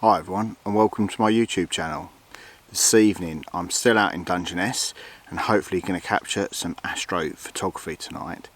Hi everyone and welcome to my YouTube channel. This evening I'm still out in Dungeness and hopefully going to capture some astrophotography tonight.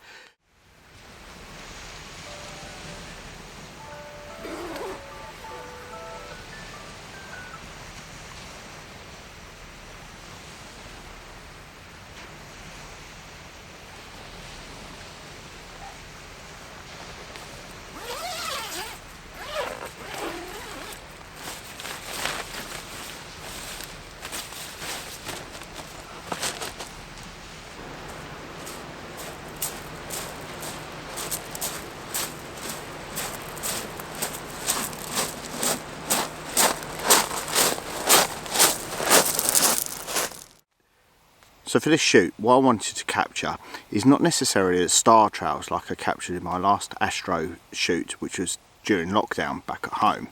So for this shoot, what I wanted to capture is not necessarily the star trails like I captured in my last astro shoot, which was during lockdown back at home.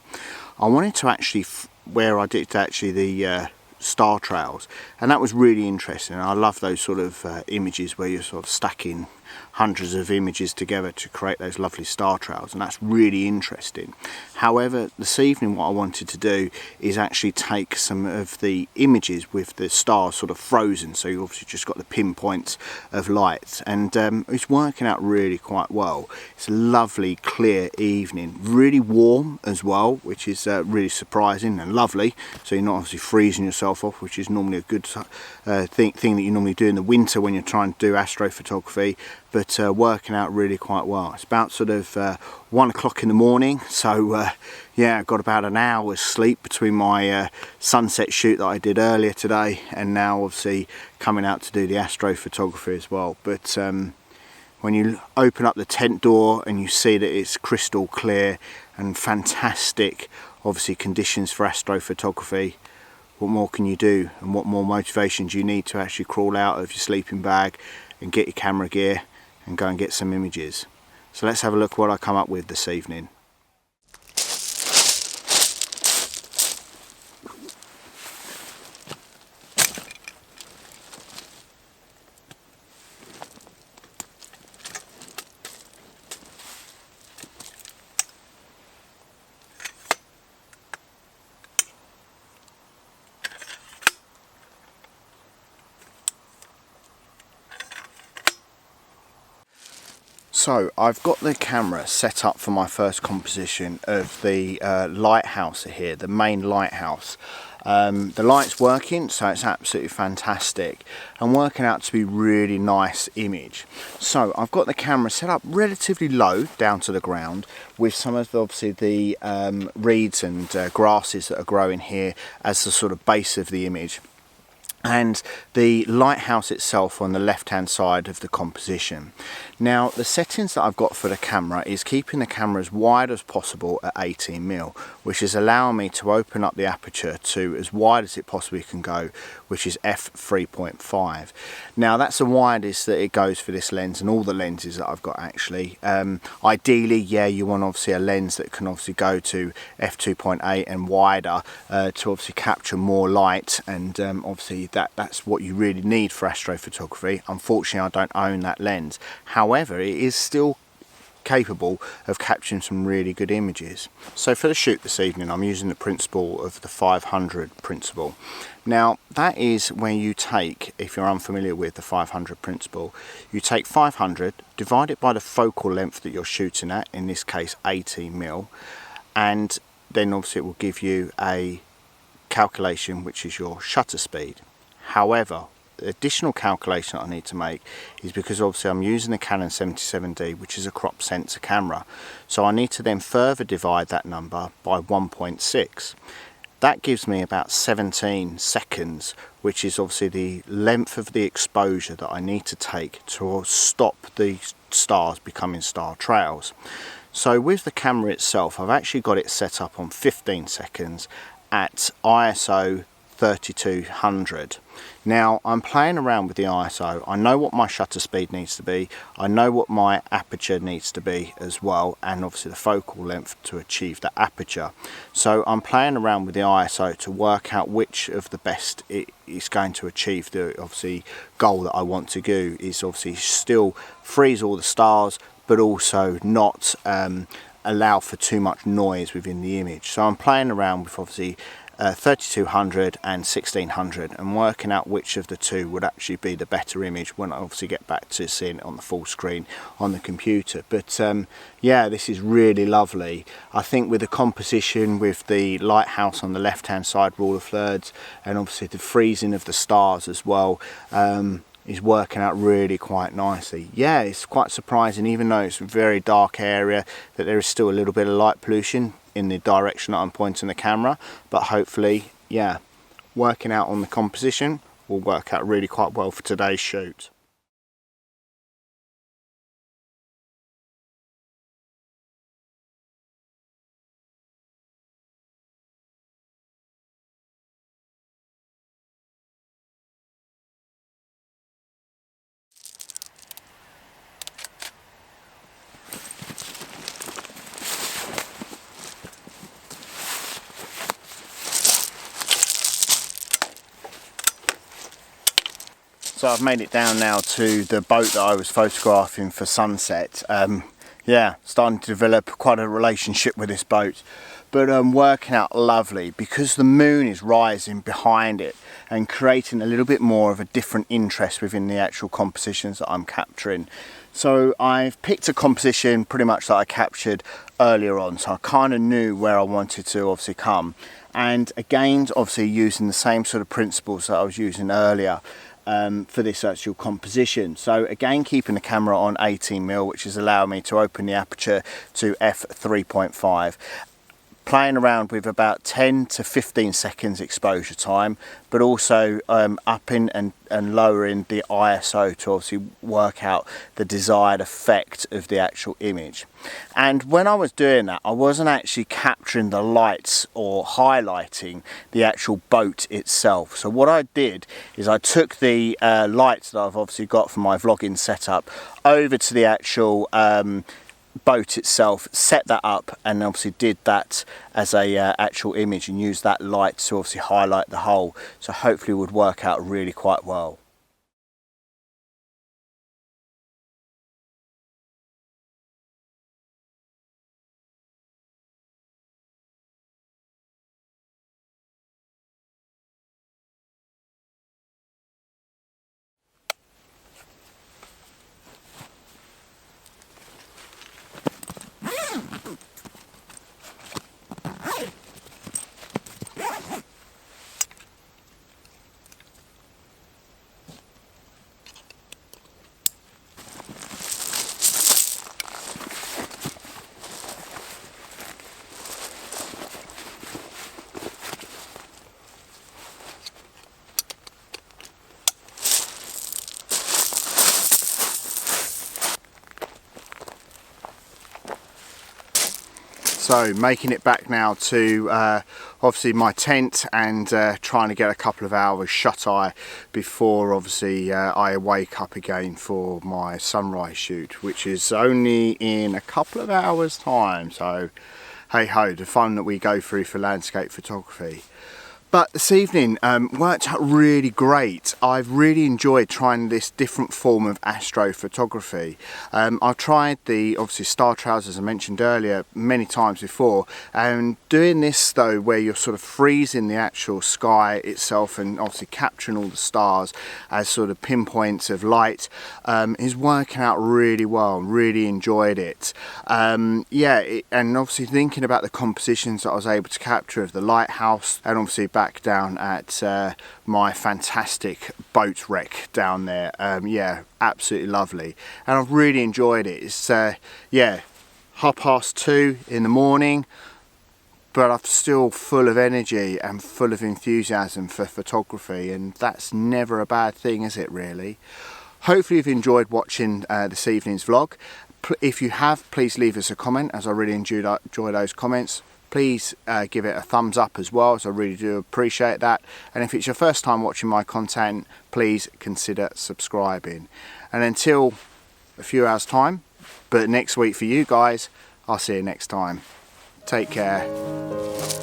I wanted to actually, where I did actually the star trails, and that was really interesting. I love those sort of images where you're sort of stacking hundreds of images together to create those lovely star trails, and that's really interesting. However, this evening what I wanted to do is actually take some of the images with the stars sort of frozen, so you obviously just got the pinpoints of light, and it's working out really quite well. It's a lovely clear evening, really warm as well, which is really surprising and lovely, so you're not obviously freezing yourself off, which is normally a good thing that you normally do in the winter when you're trying to do astrophotography, but working out really quite well. It's about sort of 1 o'clock in the morning, so yeah, I got about an hour's sleep between my sunset shoot that I did earlier today and now obviously coming out to do the astrophotography as well. But when you open up the tent door and you see that it's crystal clear and fantastic obviously conditions for astrophotography, what more can you do, and what more motivation do you need to actually crawl out of your sleeping bag and get your camera gear and go and get some images? So let's have a look what I come up with this evening. So I've got the camera set up for my first composition of the lighthouse here, the main lighthouse. The light's working, so it's absolutely fantastic and working out to be really nice image. So I've got the camera set up relatively low down to the ground with some of obviously the reeds and grasses that are growing here as the sort of base of the image, and the lighthouse itself on the left hand side of the composition. Now the settings that I've got for the camera is keeping the camera as wide as possible at 18mm, which is allowing me to open up the aperture to as wide as it possibly can go, which is f3.5. Now that's the widest that it goes for this lens and all the lenses that I've got actually. Ideally, yeah, you want obviously a lens that can obviously go to f2.8 and wider to obviously capture more light, and obviously that's what you really need for astrophotography. Unfortunately, I don't own that lens. However, it is still capable of capturing some really good images. So for the shoot this evening, I'm using the principle of the 500 principle. Now that is when you take, if you're unfamiliar with the 500 principle, you take 500, divide it by the focal length that you're shooting at, in this case 18mm, and then obviously it will give you a calculation which is your shutter speed. However, the additional calculation that I need to make is because obviously I'm using the Canon 77D, which is a crop sensor camera, so I need to then further divide that number by 1.6. That gives me about 17 seconds, which is obviously the length of the exposure that I need to take to stop the stars becoming star trails. So with the camera itself, I've actually got it set up on 15 seconds at ISO 3200. Now I'm playing around with the ISO. I know what my shutter speed needs to be, I know what my aperture needs to be as well, and obviously the focal length to achieve the aperture. So I'm playing around with the ISO to work out which of the best it is going to achieve the obviously goal that I want to do, is obviously still freeze all the stars but also not allow for too much noise within the image. So I'm playing around with obviously 3200 and 1600 and working out which of the two would actually be the better image when I obviously get back to seeing it on the full screen on the computer. But yeah, this is really lovely. I think with the composition, with the lighthouse on the left hand side, rule of thirds, and obviously the freezing of the stars as well, is working out really quite nicely. Yeah, it's quite surprising, even though it's a very dark area, that there is still a little bit of light pollution in the direction that I'm pointing the camera. But hopefully, yeah, working out on the composition will work out really quite well for today's shoot. So I've made it down now to the boat that I was photographing for sunset. Yeah, starting to develop quite a relationship with this boat, but working out lovely because the moon is rising behind it and creating a little bit more of a different interest within the actual compositions that I'm capturing. So I've picked a composition pretty much that I captured earlier on, so I kind of knew where I wanted to obviously come, and again obviously using the same sort of principles that I was using earlier for this actual composition. So again, keeping the camera on 18mm, which is allowing me to open the aperture to f3.5, playing around with about 10 to 15 seconds exposure time, but also upping and lowering the ISO to obviously work out the desired effect of the actual image. And when I was doing that, I wasn't actually capturing the lights or highlighting the actual boat itself. So what I did is I took the lights that I've obviously got for my vlogging setup over to the actual boat itself, set that up, and obviously did that as a actual image and used that light to obviously highlight the whole. So hopefully it would work out really quite well. So making it back now to obviously my tent and trying to get a couple of hours shut eye before obviously I wake up again for my sunrise shoot, which is only in a couple of hours time. So hey ho, the fun that we go through for landscape photography. But this evening worked out really great. I've really enjoyed trying this different form of astrophotography. I've tried the obviously star trails, as I mentioned earlier, many times before, and doing this though where you're sort of freezing the actual sky itself and obviously capturing all the stars as sort of pinpoints of light is working out really well. Really enjoyed it. Yeah, and obviously thinking about the compositions that I was able to capture of the lighthouse, and obviously back down at my fantastic boat wreck down there. Yeah, absolutely lovely, and I've really enjoyed it. It's yeah, 2:30 in the morning, but I'm still full of energy and full of enthusiasm for photography, and that's never a bad thing, is it really? Hopefully you've enjoyed watching this evening's vlog. If you have, please leave us a comment, as I really enjoy those comments. Please give it a thumbs up as well, as I really do appreciate that. And if it's your first time watching my content, please consider subscribing. And until a few hours time, but next week for you guys, I'll see you next time. Take care.